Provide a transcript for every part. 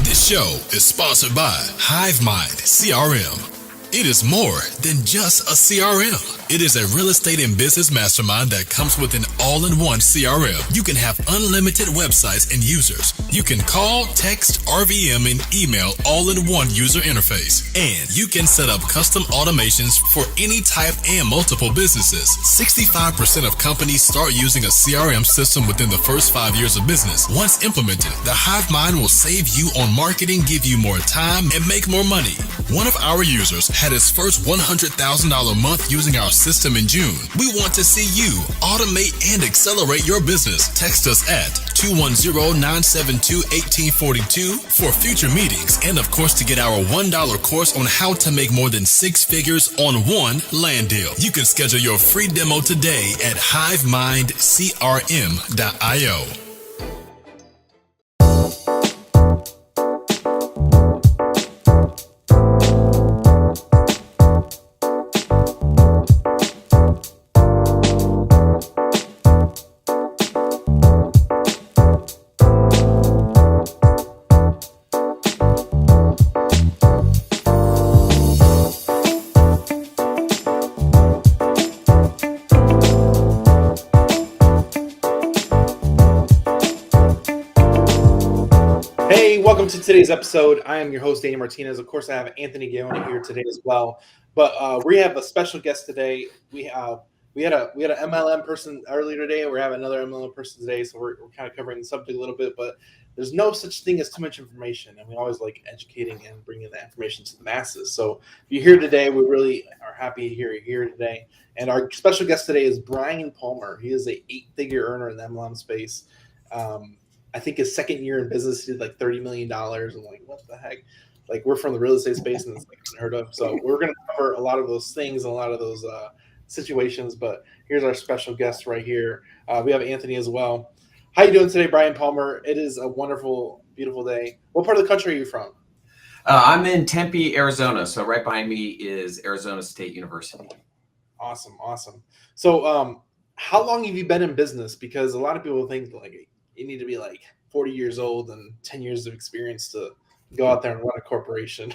This show is sponsored by HiveMind CRM. It is more than just a CRM. It is a real estate and business mastermind that comes with an all-in-one CRM. You can have unlimited websites and users. You can call, text, RVM, and email all in one user interface. And you can set up custom automations for any type and multiple businesses. 65% of companies start using a CRM system within the first 5 years of business. Once implemented, the HiveMind will save you on marketing, give you more time, and make more money. One of our users had his first $100,000 month using our system in June. We want to see you automate and accelerate your business. Text us at 210-972-1842 for future meetings, and of course to get our $1 course on how to make more than 6 figures on one land deal. You can schedule your free demo today at hivemindcrm.io. Welcome to today's episode. I am your host, Danny Martinez. Of course, I have Anthony Gaona here today as well. But we have a special guest today. We had an MLM person earlier today. We're having another MLM person today, so we're kind of covering the subject a little bit. But there's no such thing as too much information, and we always like educating and bringing that information to the masses. So if you're here today, we really are happy you're here today. And our special guest today is Brian Palmer. He is a 8-figure earner in the MLM space. I think his second year in business, he did like $30 million. I'm like, what the heck? Like, we're from the real estate space and it's like unheard of. So we're going to cover a lot of those things, a lot of those situations. But here's our special guest right here. We have Anthony as well. How you doing today, Brian Palmer? It is a wonderful, beautiful day. What part of the country are you from? I'm in Tempe, Arizona. So right behind me is Arizona State University. Awesome. So how long have you been in business? Because a lot of people think like you need to be like 40 years old and 10 years of experience to go out there and run a corporation.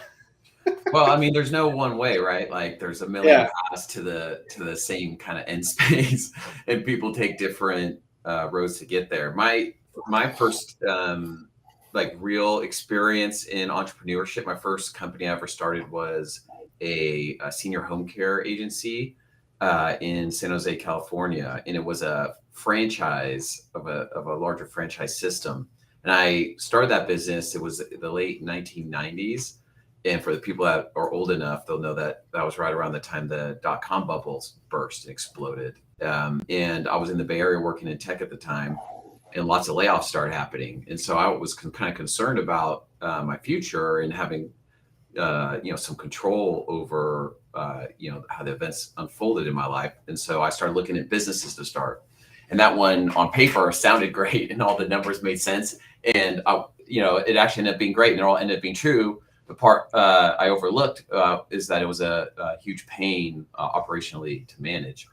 Well, I mean, there's no one way, right? Like there's a million paths to the same kind of end space, and people take different roads to get there. My first like real experience in entrepreneurship, my first company I ever started was a senior home care agency in San Jose, California, and it was a franchise of a larger franchise system. And I started that business. It was the late 1990s. And for the people that are old enough, they'll know that that was right around the time the dot-com bubbles burst and exploded. And I was in the Bay Area working in tech at the time, and lots of layoffs started happening. And so I was kind of concerned about my future and having some control over how the events unfolded in my life. And so I started looking at businesses to start. And that one on paper sounded great and all the numbers made sense. And, it actually ended up being great and it all ended up being true. The part I overlooked is that it was a huge pain operationally to manage.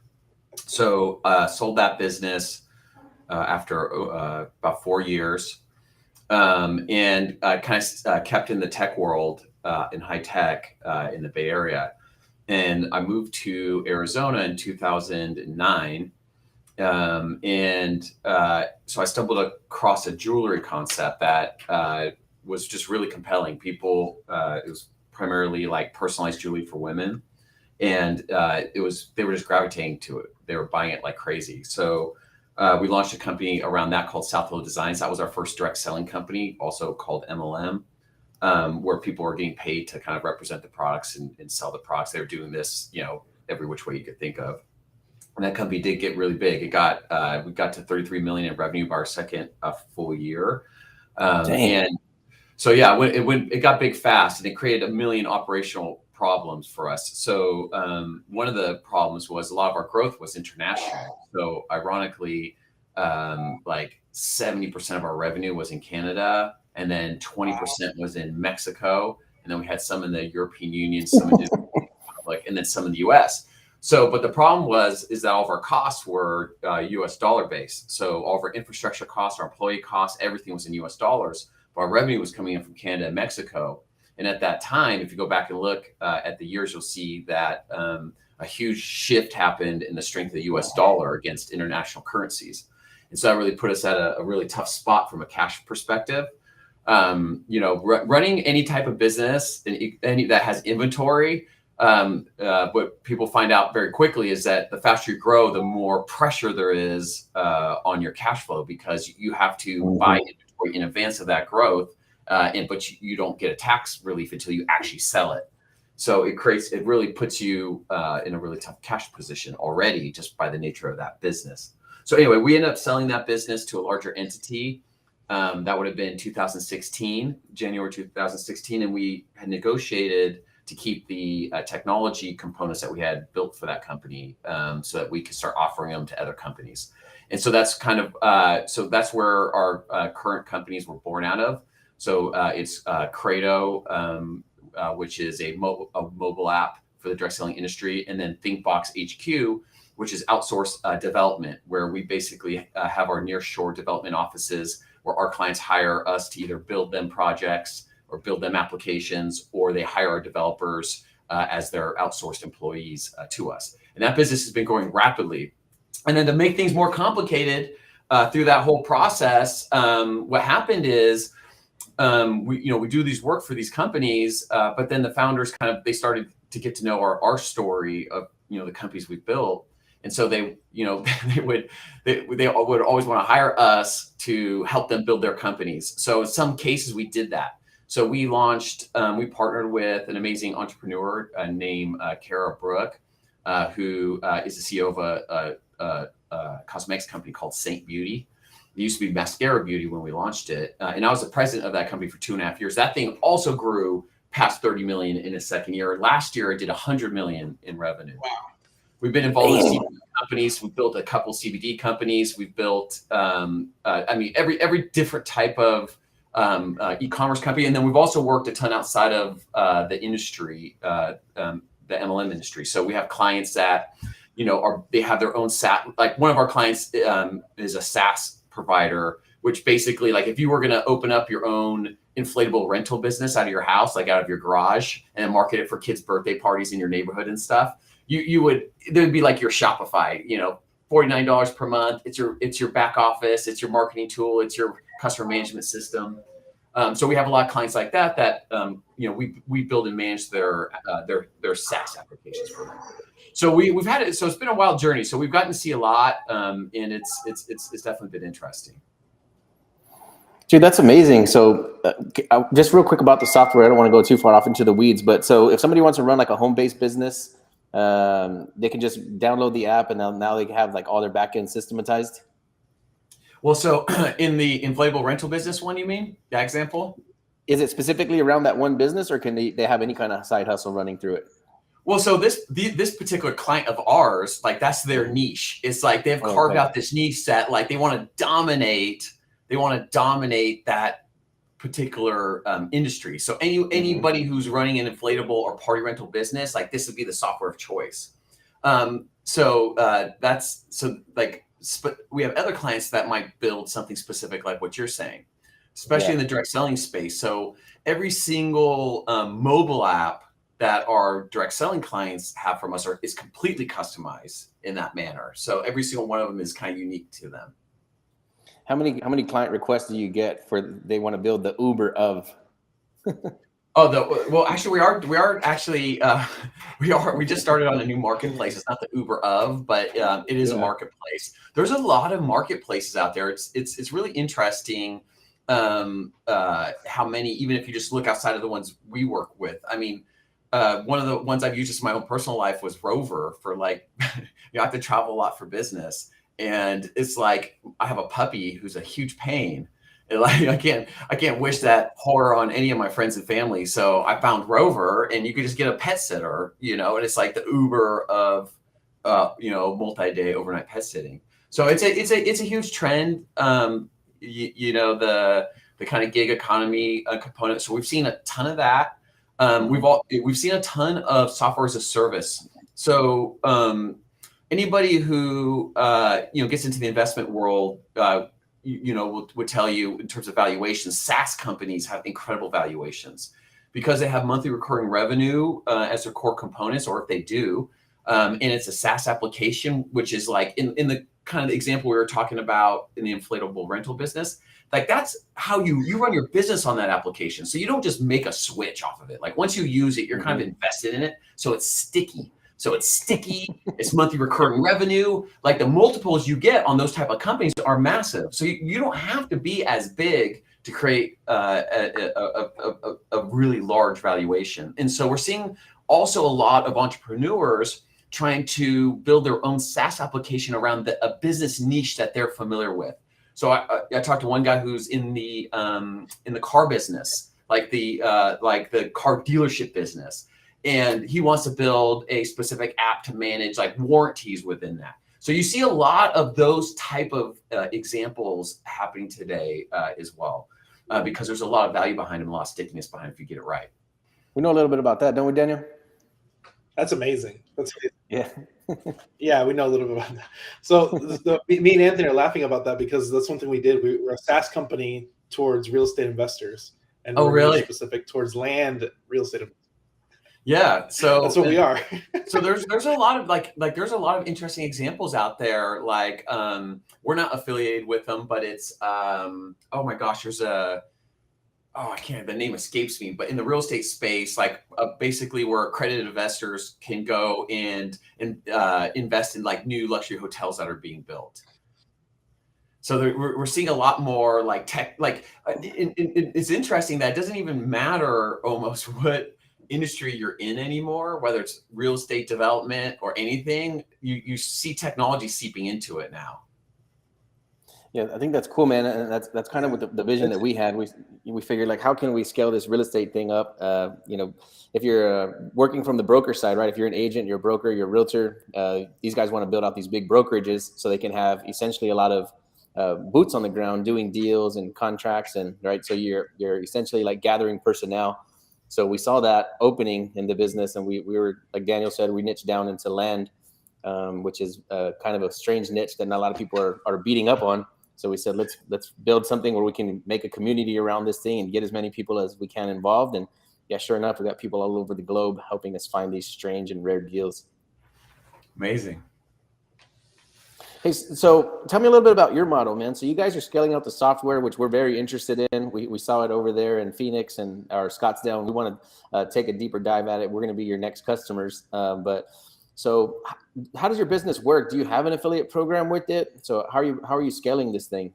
So sold that business after about 4 years and kind of kept in the tech world in high tech in the Bay Area. And I moved to Arizona in 2009. So I stumbled across a jewelry concept that was just really compelling. People, it was primarily like personalized jewelry for women, and they were just gravitating to it. They were buying it like crazy. So we launched a company around that called South Hill Designs. That was our first direct selling company, also called MLM, where people were getting paid to kind of represent the products and sell the products. They were doing this, every which way you could think of. And that company did get really big. We got to 33 million in revenue by our second full year. And so, it got big fast, and it created a million operational problems for us. So one of the problems was a lot of our growth was international. So ironically, like 70% of our revenue was in Canada, and then 20% was in Mexico. And then we had some in the European Union, some in the Republic, and then some in the US. So, but the problem is that all of our costs were US dollar based. So all of our infrastructure costs, our employee costs, everything was in US dollars. Our revenue was coming in from Canada and Mexico. And at that time, if you go back and look at the years, you'll see that a huge shift happened in the strength of the US dollar against international currencies. And so that really put us at a really tough spot from a cash perspective. Running any type of business any that has inventory, what people find out very quickly is that the faster you grow, the more pressure there is on your cash flow, because you have to buy inventory in advance of that growth, but you don't get a tax relief until you actually sell it. So it really puts you in a really tough cash position already just by the nature of that business. So anyway, we ended up selling that business to a larger entity. That would have been January 2016. And we had negotiated to keep the technology components that we had built for that company, so that we could start offering them to other companies. And so that's kind of, so that's where our current companies were born out of. So it's Credo, which is a mobile app for the direct selling industry. And then ThinkBox HQ, which is outsourced development, where we basically have our nearshore development offices where our clients hire us to either build them projects or build them applications, or they hire our developers as their outsourced employees to us. And that business has been growing rapidly. And then to make things more complicated through that whole process, what happened is we do these work for these companies, but then the founders they started to get to know our story of the companies we've built. And so they would always want to hire us to help them build their companies. So in some cases we did that. So we partnered with an amazing entrepreneur named Kara Brooke, who is the CEO of a cosmetics company called Saint Beauty. It used to be Mascara Beauty when we launched it. And I was the president of that company for 2.5 years. That thing also grew past 30 million in its second year. Last year, it did 100 million in revenue. Wow. We've been involved in CBD companies. We've built a couple CBD companies. We've built, every different type of e-commerce company. And then we've also worked a ton outside of the industry, the MLM industry. So we have clients that, they have their own SaaS. Like one of our clients is a SaaS provider, which basically, like if you were going to open up your own inflatable rental business out of your house, like out of your garage, and market it for kids' birthday parties in your neighborhood and stuff, there'd be like your Shopify, $49 per month. It's your back office, it's your marketing tool, it's your customer management system. So we have a lot of clients like that we build and manage their SaaS applications for them. So we've had it. So it's been a wild journey. So we've gotten to see a lot, and it's definitely been interesting. Dude, that's amazing. So just real quick about the software. I don't want to go too far off into the weeds, but so if somebody wants to run like a home-based business, they can just download the app and now they have like all their backend systematized. Well, so in the inflatable rental business one, you mean that example? Is it specifically around that one business, or can they have any kind of side hustle running through it? Well, so this particular client of ours, like that's their niche. It's like they've carved out this niche that like they want to dominate. They want to dominate that particular industry. So anybody who's running an inflatable or party rental business, like this would be the software of choice. But we have other clients that might build something specific like what you're saying, especially in the direct selling space. So every single mobile app that our direct selling clients have from us is completely customized in that manner. So every single one of them is kind of unique to them. How many client requests do you get for they want to build the Uber of? Well, actually, we just started on a new marketplace. It's not the Uber of, but it is a marketplace. There's a lot of marketplaces out there. It's really interesting how many, even if you just look outside of the ones we work with. I mean, one of the ones I've used just in my own personal life was Rover for like, I have to travel a lot for business. And it's like, I have a puppy who's a huge pain. And like, I can't wish that horror on any of my friends and family. So I found Rover, and you could just get a pet sitter, and it's like the Uber of, multi-day overnight pet sitting. So it's a huge trend. The kind of gig economy component. So we've seen a ton of that. We've seen a ton of software as a service. So anybody who gets into the investment world, would tell you in terms of valuations, SaaS companies have incredible valuations because they have monthly recurring revenue as their core components, or if they do, and it's a SaaS application, which is like in the kind of example we were talking about in the inflatable rental business, like that's how you run your business on that application. So you don't just make a switch off of it. Like once you use it, you're kind of invested in it. So it's sticky. It's monthly recurring revenue. Like the multiples you get on those type of companies are massive. So you don't have to be as big to create a really large valuation. And so we're seeing also a lot of entrepreneurs trying to build their own SaaS application around a business niche that they're familiar with. So I talked to one guy who's in the car business, like the car dealership business, and he wants to build a specific app to manage like warranties within that. So you see a lot of those type of examples happening today as well, because there's a lot of value behind them, a lot of stickiness behind it if you get it right. We know a little bit about that, don't we, Daniel? That's amazing. That's amazing. Yeah. Yeah, we know a little bit about that. So me and Anthony are laughing about that because that's one thing we did. We were a SaaS company towards real estate investors, and we're really specific towards land real estate investors. Yeah, so that's what we are. So there's a lot of like there's a lot of interesting examples out there. Like we're not affiliated with them, but it's oh my gosh, there's the name escapes me, but in the real estate space, like basically where accredited investors can go and invest in like new luxury hotels that are being built. So we're seeing a lot more like tech, like it's interesting that it doesn't even matter almost what industry you're in anymore, whether it's real estate development or anything, you see technology seeping into it now. Yeah, I think that's cool, man. And that's kind of what the vision that we had. We figured like, how can we scale this real estate thing up? If you're working from the broker side, right? If you're an agent, you're a broker, you're a realtor, these guys want to build out these big brokerages so they can have essentially a lot of boots on the ground doing deals and contracts, and right. So you're essentially like gathering personnel. So we saw that opening in the business, and we were, like Daniel said, we niched down into land, which is kind of a strange niche that not a lot of people are beating up on. So we said, let's build something where we can make a community around this thing and get as many people as we can involved. And yeah, sure enough, we got people all over the globe helping us find these strange and rare deals. Amazing. Hey, so tell me a little bit about your model, man. So you guys are scaling out the software, which we're very interested in. We saw it over there in Phoenix and our Scottsdale, and we want to take a deeper dive at it. We're going to be your next customers. So how does your business work? Do you have an affiliate program with it? So how are you scaling this thing?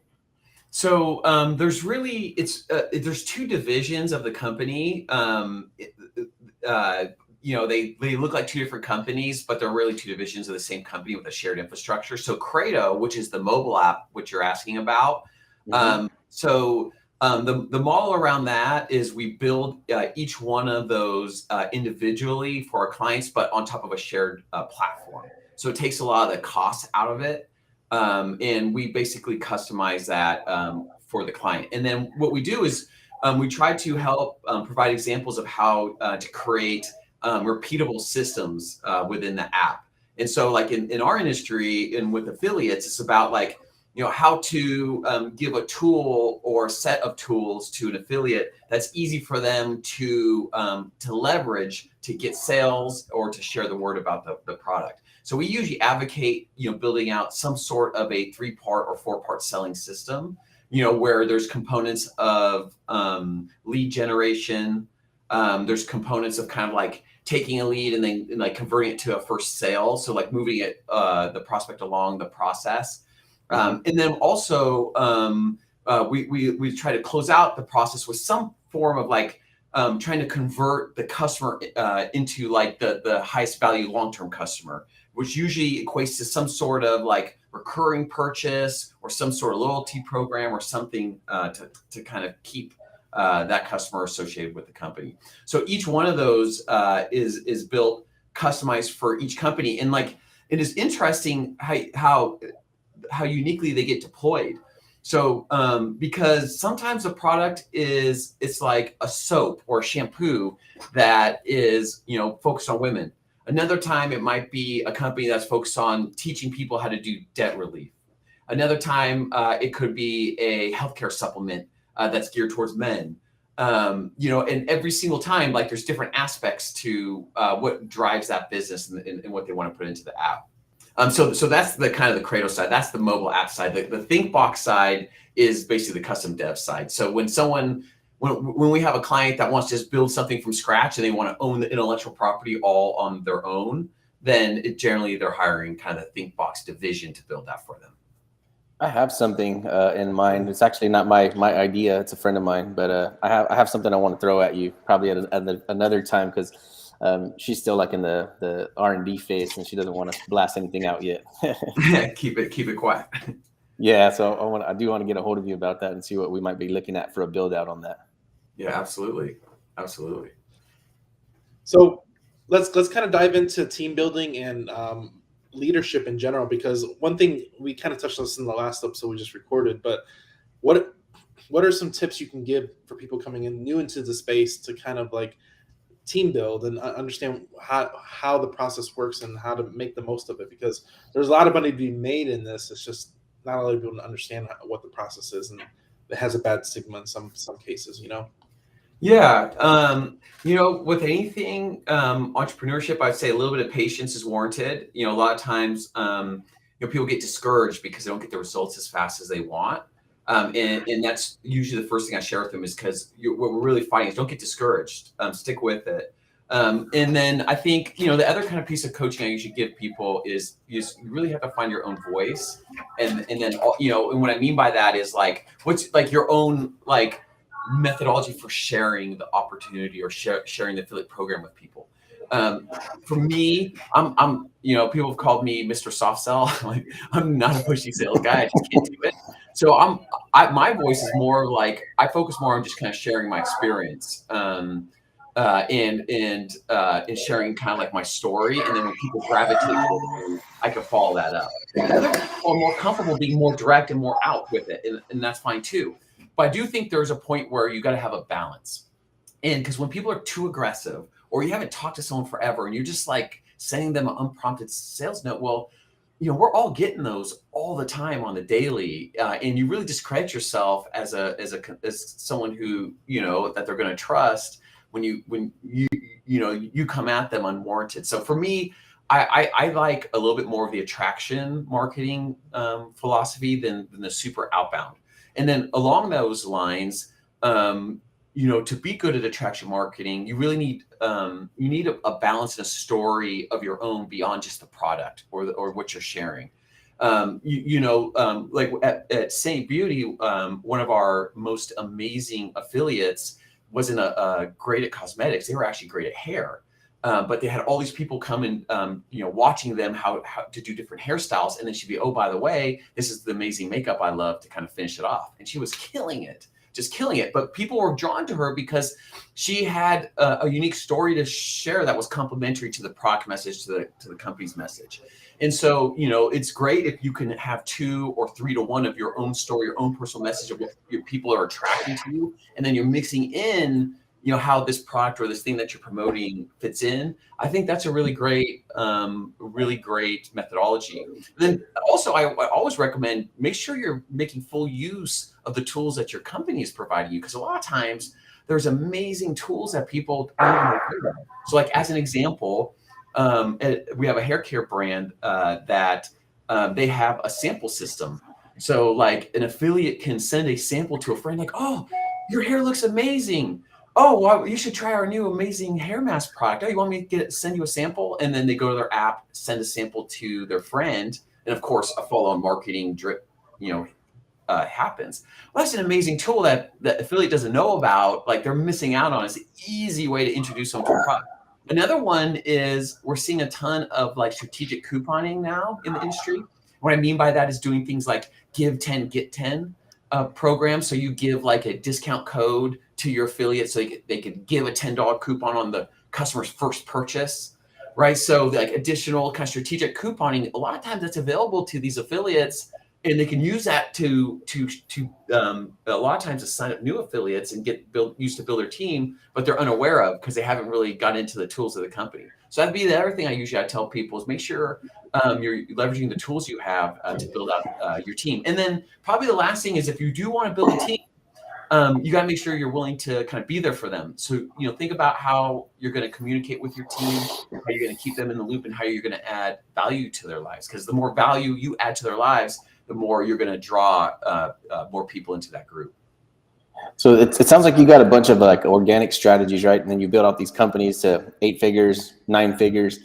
So there's really there's two divisions of the company. They look like two different companies, but they're really two divisions of the same company with a shared infrastructure. So Credo, which is the mobile app, which you're asking about. Mm-hmm. The model around that is we build each one of those individually for our clients, but on top of a shared platform. So it takes a lot of the costs out of it. And we basically customize that for the client. And then what we do is we try to help provide examples of how to create repeatable systems within the app. And so like in our industry and with affiliates, it's about like, how to give a tool or a set of tools to an affiliate that's easy for them to leverage to get sales or to share the word about the product. So we usually advocate, building out some sort of a 3-part or 4-part selling system, where there's components of lead generation. There's components of kind of like taking a lead and then like converting it to a first sale. So like moving it, the prospect along the process. And then also we try to close out the process with some form of like trying to convert the customer into like the highest value long-term customer, which usually equates to some sort of like recurring purchase or some sort of loyalty program or something to kind of keep that customer associated with the company. So each one of those is built customized for each company, and like it is interesting how uniquely they get deployed. So because sometimes the product it's like a soap or a shampoo that is focused on women. Another time it might be a company that's focused on teaching people how to do debt relief. Another time, it could be a healthcare supplement that's geared towards men. And every single time, like there's different aspects to what drives that business and what they want to put into the app. So that's the kind of the Credo side. That's the mobile app side. The ThinkBox side is basically the custom dev side. So when we have a client that wants to just build something from scratch and they want to own the intellectual property all on their own, then generally they're hiring kind of ThinkBox division to build that for them. I have something in mind. It's actually not my idea. It's a friend of mine, but I have something I want to throw at you probably at another time, because she's still like in the R&D phase and she doesn't want to blast anything out yet. Keep it quiet. Yeah, so I do want to get a hold of you about that and see what we might be looking at for a build out on that. Yeah, absolutely. So let's kind of dive into team building and leadership in general, because one thing we kind of touched on this in the last episode we just recorded, but what are some tips you can give for people coming in new into the space to kind of like team build and understand how the process works and how to make the most of it? Because there's a lot of money to be made in this. It's just not a lot of people to understand what the process is, and it has a bad stigma in some cases, Yeah. With anything, entrepreneurship, I'd say a little bit of patience is warranted. A lot of times, people get discouraged because they don't get the results as fast as they want. And that's usually the first thing I share with them is because what we're really fighting is don't get discouraged, stick with it. And then I think, the other kind of piece of coaching I usually give people is you really have to find your own voice. And then, and what I mean by that is like, what's like your own, like, methodology for sharing the opportunity or sharing the affiliate program with people. For me, I'm people have called me Mr. Soft Sell. Like, I'm not a pushy sales guy. I just can't do it. So my voice is more like, I focus more on just kind of sharing my experience, and sharing kind of like my story. And then when people gravitate toward me, I can follow that up. Other people are more comfortable being more direct and more out with it. And that's fine too. But I do think there's a point where you got to have a balance. And because when people are too aggressive, or you haven't talked to someone forever and you're just like sending them an unprompted sales note, well, we're all getting those all the time on the daily. And you really discredit yourself as someone who, that they're going to trust when you come at them unwarranted. So for me, I like a little bit more of the attraction marketing philosophy than the super outbound. And then along those lines, to be good at attraction marketing, you really need a balance and a story of your own beyond just the product or what you're sharing. Like at Saint Beauty, one of our most amazing affiliates wasn't great at cosmetics. They were actually great at hair. But they had all these people come and, watching them how to do different hairstyles. And then she'd be, oh, by the way, this is the amazing makeup I love to kind of finish it off. And she was just killing it. But people were drawn to her because she had a unique story to share that was complementary to the product message, to the company's message. And so, it's great if you can have 2 or 3 to 1 of your own story, your own personal message of what your people are attracting to you. And then you're mixing in how this product or this thing that you're promoting fits in. I think that's a really great methodology. And then also, I always recommend make sure you're making full use of the tools that your company is providing you, because a lot of times there's amazing tools that people aren't even aware of. So, like as an example, we have a hair care brand that they have a sample system. So, like an affiliate can send a sample to a friend, like, "Oh, your hair looks amazing. Oh, well, you should try our new amazing hair mask product. Oh, you want me to send you a sample?" And then they go to their app, send a sample to their friend. And of course, a follow-on marketing drip, happens. Well, that's an amazing tool that the affiliate doesn't know about. Like they're missing out on. It's an easy way to introduce someone to a product. Another one is we're seeing a ton of like strategic couponing now in the industry. What I mean by that is doing things like give 10, get 10 programs. So you give like a discount code to your affiliate so they could give a $10 coupon on the customer's first purchase, right? So like additional kind of strategic couponing, a lot of times that's available to these affiliates and they can use that to a lot of times to sign up new affiliates and used to build their team, but they're unaware of because they haven't really got into the tools of the company. So that'd be the other thing I tell people is make sure you're leveraging the tools you have to build out your team. And then probably the last thing is if you do want to build a team, you got to make sure you're willing to kind of be there for them. So, think about how you're going to communicate with your team, how you're going to keep them in the loop, and how you're going to add value to their lives. Because the more value you add to their lives, the more you're going to draw more people into that group. So it sounds like you got a bunch of like organic strategies, right? And then you build out these companies to 8 figures, 9 figures.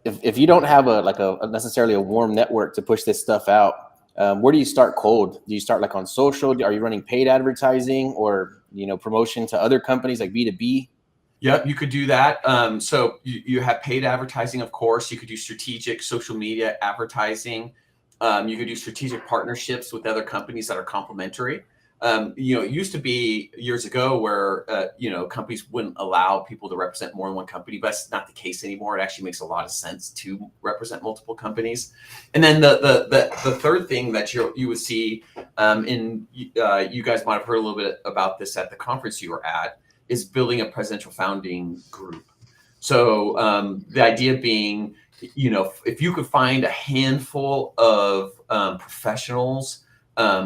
If you don't have necessarily a warm network to push this stuff out, where do you start cold? Do you start like on social? Are you running paid advertising or, promotion to other companies like B2B? Yep, you could do that. So you have paid advertising, of course. You could do strategic social media advertising. You could do strategic partnerships with other companies that are complementary. It used to be years ago where, companies wouldn't allow people to represent more than one company, but that's not the case anymore. It actually makes a lot of sense to represent multiple companies. And then the third thing that you would see, you guys might have heard a little bit about this at the conference you were at, is building a presidential founding group. So the idea being, if you could find a handful of professionals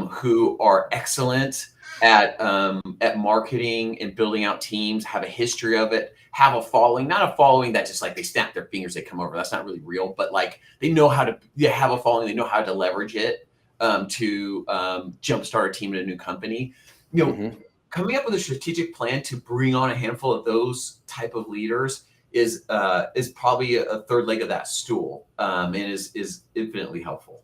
who are excellent at marketing and building out teams, have a history of it, have a following, not a following that just like they snap their fingers, they come over. That's not really real, but like they know how to have a following, they know how to leverage it to jumpstart a team in a new company. Coming up with a strategic plan to bring on a handful of those type of leaders is probably a third leg of that stool, and is infinitely helpful.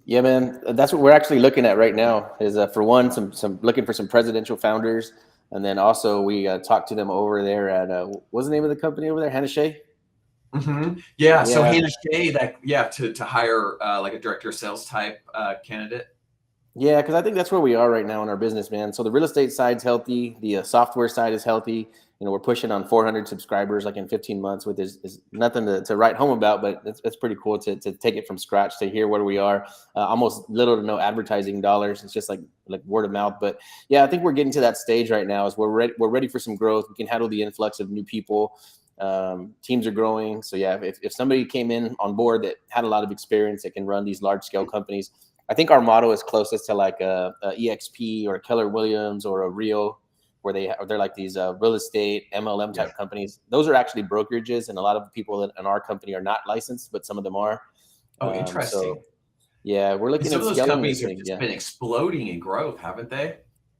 Yeah, man, that's what we're actually looking at right now. Is for one, some looking for some presidential founders, and then also we talked to them over there at what's the name of the company over there, Hannah Shea? Yeah. So Hannah Shea, to hire like a director of sales type candidate. Yeah, because I think that's where we are right now in our business, man. So the real estate side's healthy. The software side is healthy. We're pushing on 400 subscribers like in 15 months, which is nothing to write home about, but it's pretty cool to take it from scratch, to hear where we are. Almost little to no advertising dollars. It's just like word of mouth. But yeah, I think we're getting to that stage right now. Is we're ready for some growth. We can handle the influx of new people. Teams are growing. So yeah, if somebody came in on board that had a lot of experience that can run these large scale companies, I think our model is closest to like a EXP or a Keller Williams or a Rio, where they're like these real estate MLM type companies. Those are actually brokerages, and a lot of people in our company are not licensed, but some of them are. Oh, interesting. So, yeah, we're looking at some of those companies have just been exploding in growth, haven't they?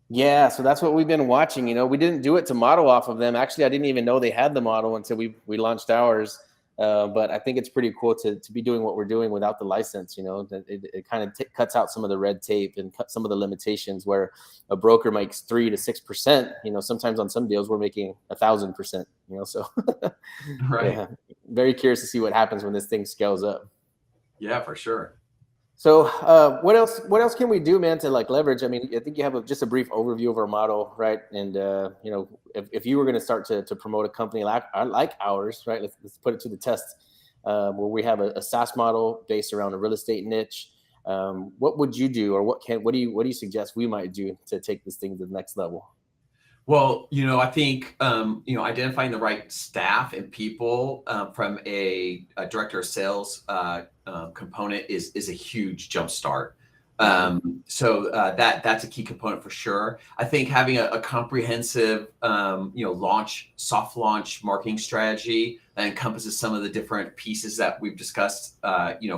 Yeah, so that's what we've been watching. We didn't do it to model off of them. Actually, I didn't even know they had the model until we launched ours. But I think it's pretty cool to be doing what we're doing without the license. It kind of cuts out some of the red tape and some of the limitations where a broker makes 3 to 6%. Sometimes on some deals we're making 1,000%. So right. Yeah, very curious to see what happens when this thing scales up. Yeah, for sure. So what else can we do, man, to like leverage? I mean, I think you have just a brief overview of our model, right? And if you were going to start to promote a company like ours, right? Let's put it to the test, where we have a SaaS model based around a real estate niche. What would you do, or what do you suggest we might do to take this thing to the next level? Well, I think identifying the right staff and people from a director of sales component is a huge jump start. So that's a key component for sure. I think having a comprehensive soft launch marketing strategy that encompasses some of the different pieces that we've discussed,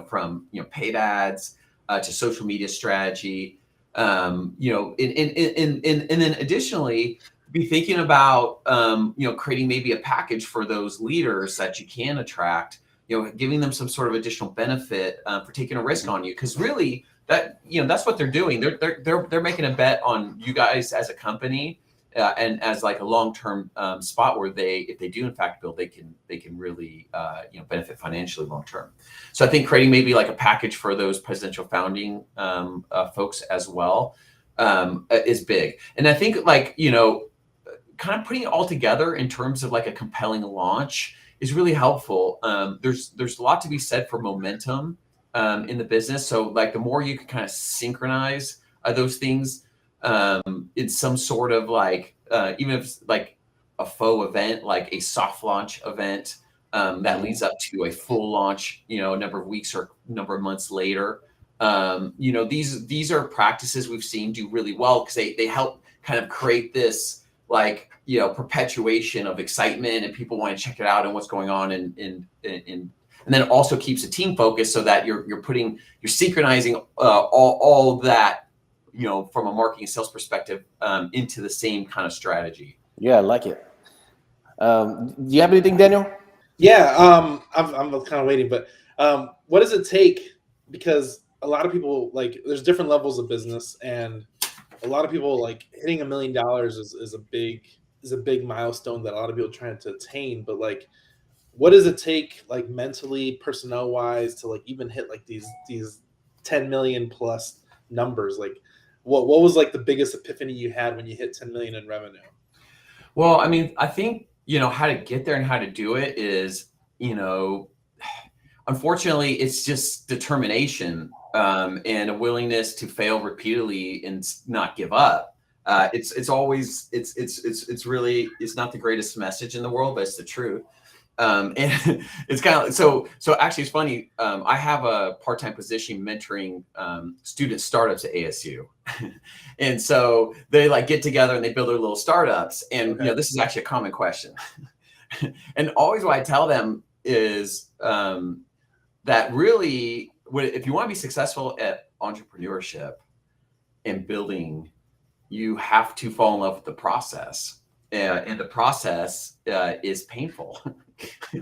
from paid ads to social media strategy, and then additionally, be thinking about creating maybe a package for those leaders that you can attract, giving them some sort of additional benefit for taking a risk on you, because really that's what they're doing. They're making a bet on you guys as a company, and as like a long-term spot where if they do in fact build, they can really benefit financially long-term. So I think creating maybe like a package for those presidential founding folks as well is big. And I think kind of putting it all together in terms of like a compelling launch is really helpful. There's a lot to be said for momentum in the business. So like the more you can kind of synchronize those things in some sort of like, even if it's like a faux event, like a soft launch event that leads up to a full launch, a number of weeks or number of months later. These are practices we've seen do really well because they help kind of create this like, perpetuation of excitement and people want to check it out and what's going on and then it also keeps the team focused so that you're synchronizing all that, from a marketing and sales perspective into the same kind of strategy. Yeah, I like it. Do you have anything, Daniel? Yeah, I'm kind of waiting, but what does it take? Because a lot of people, like, there's different levels of business, and a lot of people, like, hitting $1 million is a big milestone that a lot of people are trying to attain. But like, what does it take, like, mentally, personnel wise, to like even hit like these 10 million plus numbers? Like, what was like the biggest epiphany you had when you hit 10 million in revenue? Well, I mean, I think, how to get there and how to do it is, unfortunately, it's just determination and a willingness to fail repeatedly and not give up. It's not the greatest message in the world, but it's the truth. And it's kind of so actually it's funny. I have a part-time position mentoring student startups at ASU. And so they like get together and they build their little startups. And this is actually a common question. And always what I tell them is that really, if you want to be successful at entrepreneurship and building, you have to fall in love with the process. And the process is painful.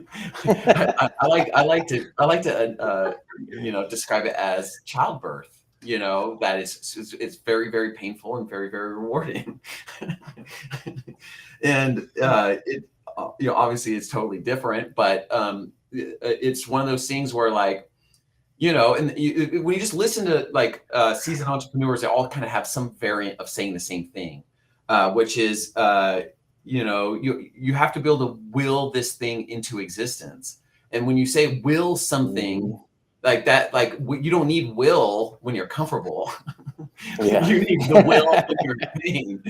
I like to describe it as childbirth. That it's very, very painful and very, very rewarding. And obviously it's totally different, but it's one of those things where like, and when you just listen to like seasoned entrepreneurs, they all kind of have some variant of saying the same thing, which is you have to be able to will this thing into existence. And when you say will something like that, like you don't need will when you're comfortable. Yeah. You need the will when you're in pain.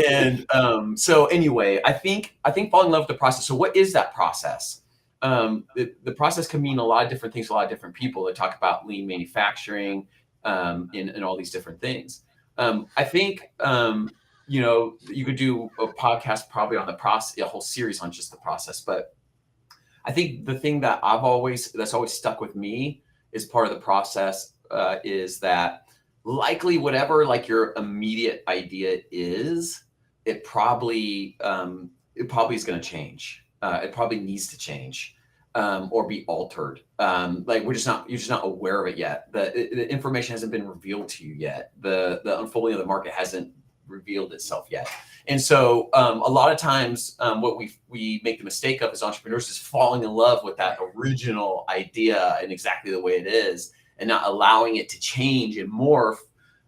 And so anyway, I think falling in love with the process. So what is that process? The process can mean a lot of different things to a lot of different people. They talk about lean manufacturing and all these different things. I think you could do a podcast probably on the process, a whole series on just the process. But I think the thing that that's always stuck with me is part of the process is that likely whatever like your immediate idea is, it probably is going to change. It probably needs to change or be altered. Like you're just not aware of it yet. The information hasn't been revealed to you yet. The unfolding of the market hasn't revealed itself yet. And so a lot of times what we make the mistake of as entrepreneurs is falling in love with that original idea and exactly the way it is and not allowing it to change and morph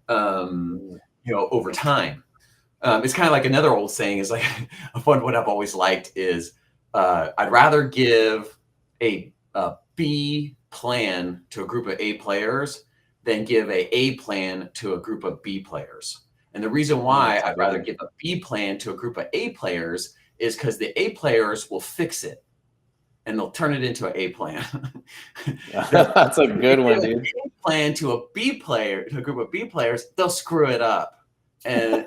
over time. It's kind of like another old saying is like a fun one I've always liked is I'd rather give a B plan to a group of A players than give a plan to a group of B players. And the reason why I'd rather give a B plan to a group of A players is because the A players will fix it and they'll turn it into an A plan. That's a good one, dude. A plan to a group of B players, they'll screw it up and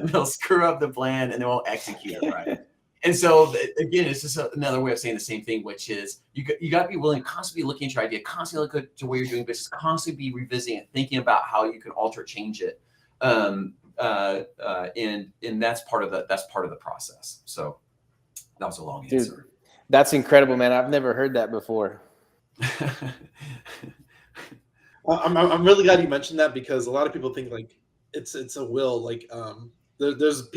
they'll screw up the plan and they won't execute it right. And so again, it's just another way of saying the same thing, which is you got to be willing to constantly look into your idea, constantly look at the way you're doing business, constantly be revisiting it, thinking about how you can alter, change it. And that's part of the process. So that was a long answer. Dude, that's incredible, man. I've never heard that before. I'm really glad you mentioned that because a lot of people think like it's a will. Like there's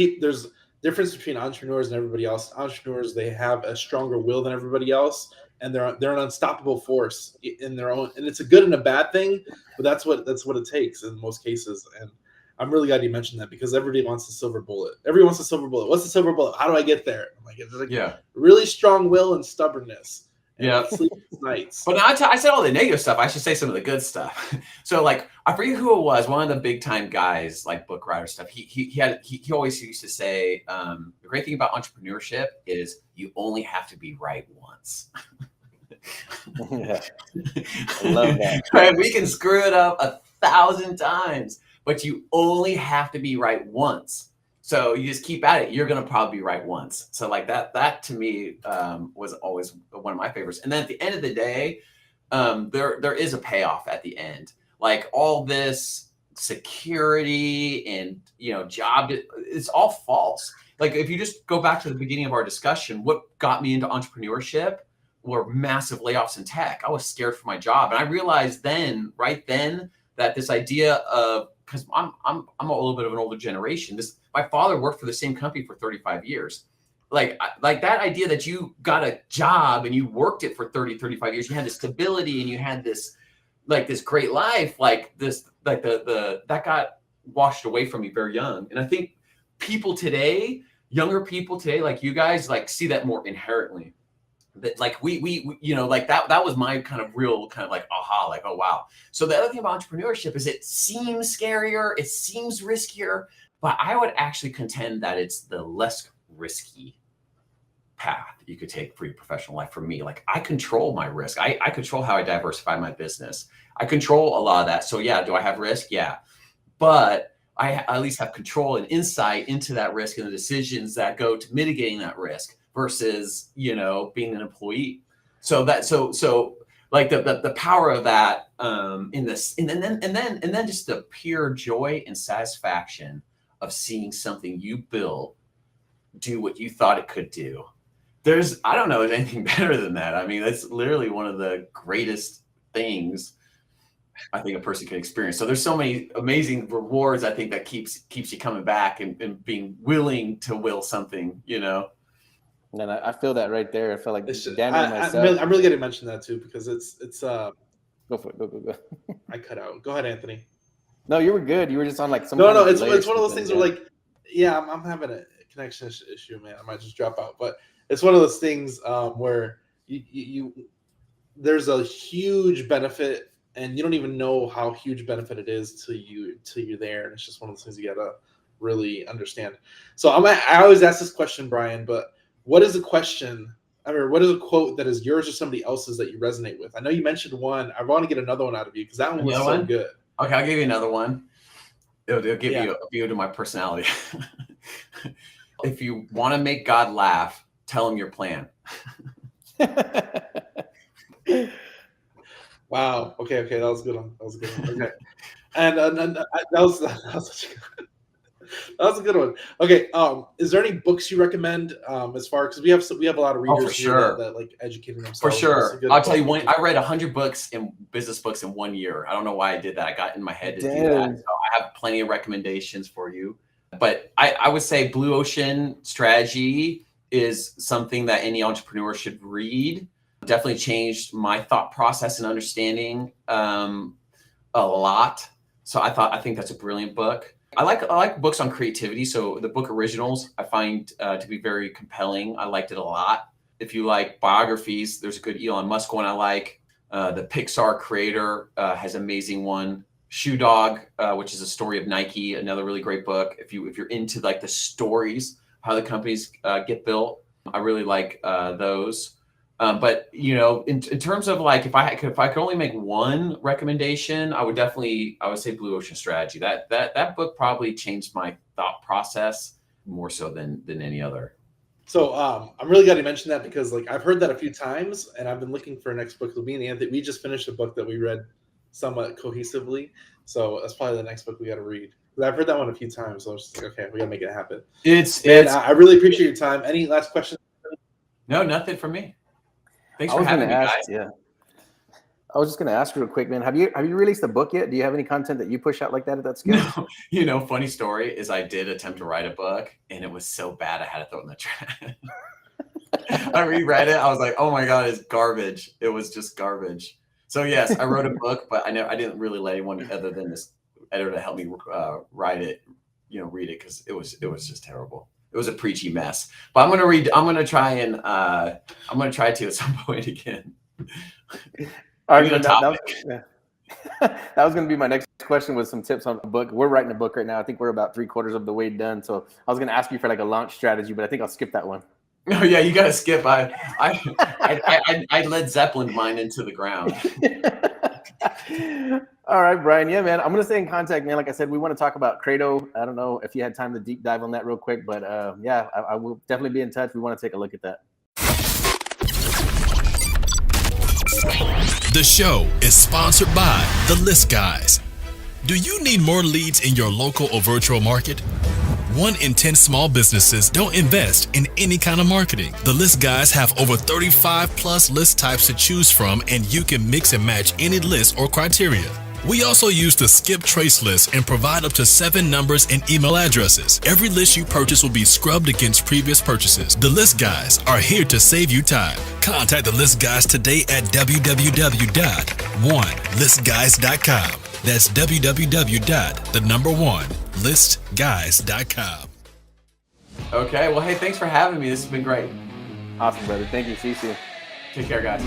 difference between entrepreneurs and everybody else. Entrepreneurs, they have a stronger will than everybody else, and they're an unstoppable force in their own. And it's a good and a bad thing, but that's what it takes in most cases. And I'm really glad you mentioned that because everybody wants the silver bullet. Everyone wants the silver bullet. What's the silver bullet? How do I get there? I'm like, it's like really strong will and stubbornness. Yeah. Sleepless nights. But I said all the negative stuff. I should say some of the good stuff. So like, I forget who it was. One of the big time guys, like book writer stuff. He always used to say, the great thing about entrepreneurship is you only have to be right once. Yeah. I love that. Right? We can screw it up 1,000 times, but you only have to be right once. So you just keep at it. You're going to probably be right once. So like that to me was always one of my favorites. And then at the end of the day, there is a payoff at the end. Like all this security and, job, it's all false. Like if you just go back to the beginning of our discussion, what got me into entrepreneurship were massive layoffs in tech. I was scared for my job. And I realized right then that this idea of, because I'm a little bit of an older generation. My father worked for the same company for 35 years. Like that idea that you got a job and you worked it for 30, 35 years, you had the stability and you had this great life, that got washed away from me very young. And I think younger people today, like you guys, like see that more inherently. That like we that was my kind of real kind of like aha, like, oh wow. So the other thing about entrepreneurship is it seems scarier, it seems riskier, but I would actually contend that it's the less risky path you could take for your professional life. For me, like I control my risk. I control how I diversify my business. I control a lot of that. So yeah, do I have risk? Yeah. But I at least have control and insight into that risk and the decisions that go to mitigating that risk versus, being an employee. So like the power of that in this, and then just the pure joy and satisfaction of seeing something you built do what you thought it could do. I don't know anything better than that. I mean, that's literally one of the greatest things I think a person can experience. So there's so many amazing rewards, I think, that keeps you coming back and being willing to will something, And I feel that right there. I feel like Daniel myself. I'm really going to mention that too, because it's go for it. Go. I cut out. Go ahead, Anthony. No, you were good. You were just on like some. No, it's one of those things where like, yeah, I'm having a connection issue, man. I might just drop out, but it's one of those things where you there's a huge benefit, and you don't even know how huge benefit it is till you're there, and it's just one of those things you gotta really understand. So I always ask this question, Brian, but what is a question? I mean, what is a quote that is yours or somebody else's that you resonate with? I know you mentioned one. I want to get another one out of you because that one was so good. Okay, I'll give you another one. It'll give you a view to my personality. If you want to make God laugh, tell him your plan. Wow. Okay. That was a good one. Okay. And that was such a good. That was a good one. Okay. Is there any books you recommend as far, because we have a lot of readers here that like educating themselves. For sure. I'll tell you one. I read 100 business books in 1 year. I don't know why I did that. I got in my head to do that. So I have plenty of recommendations for you. But I would say Blue Ocean Strategy is something that any entrepreneur should read. Definitely changed my thought process and understanding a lot. So I think that's a brilliant book. I like books on creativity. So the book Originals I find to be very compelling. I liked it a lot. If you like biographies, there's a good Elon Musk one I like. The Pixar creator has an amazing one. Shoe Dog, which is a story of Nike, another really great book. If you're into like the stories, how the companies get built, I really like those. But in terms of like, if I could only make one recommendation, I would say Blue Ocean Strategy. That book probably changed my thought process more so than any other. So I'm really glad you mentioned that, because like I've heard that a few times, and I've been looking for a next book. Me and Anthony, we just finished a book that we read somewhat cohesively, so that's probably the next book we got to read. I've heard that one a few times, so I was just like, okay, we gotta make it happen. I really appreciate your time. Any last questions? No, nothing from me. Thanks for having me, guys. Yeah, I was just going to ask real quick, man. Have you released a book yet? Do you have any content that you push out like that at that scale? No. Funny story is I did attempt to write a book, and it was so bad I had to throw it in the trash. I reread it. I was like, oh my God, it's garbage. It was just garbage. So yes, I wrote a book, but I didn't really let anyone other than this editor to help me write it, read it, because it was just terrible. It was a preachy mess. But I'm gonna try to at some point again. All right, that was going to be my next question with some tips on the book. We're writing a book right now. I think we're about 3/4 of the way done. So I was going to ask you for like a launch strategy, but I think I'll skip that one. Oh yeah, you got to skip. I Led Zeppelin mine into the ground. All right, Brian. Yeah, man. I'm going to stay in contact, man. Like I said, we want to talk about Credo. I don't know if you had time to deep dive on that real quick, but yeah, I will definitely be in touch. We want to take a look at that. The show is sponsored by The List Guys. Do you need more leads in your local or virtual market? 1 in 10 small businesses don't invest in any kind of marketing. The List Guys have over 35 plus list types to choose from, and you can mix and match any list or criteria. We also use the skip trace list and provide up to 7 numbers and email addresses. Every list you purchase will be scrubbed against previous purchases. The List Guys are here to save you time. Contact the List Guys today at www.onelistguys.com. That's www.1listguys.com. Okay, well, hey, thanks for having me. This has been great. Awesome, brother. Thank you. See you soon. Take care, guys.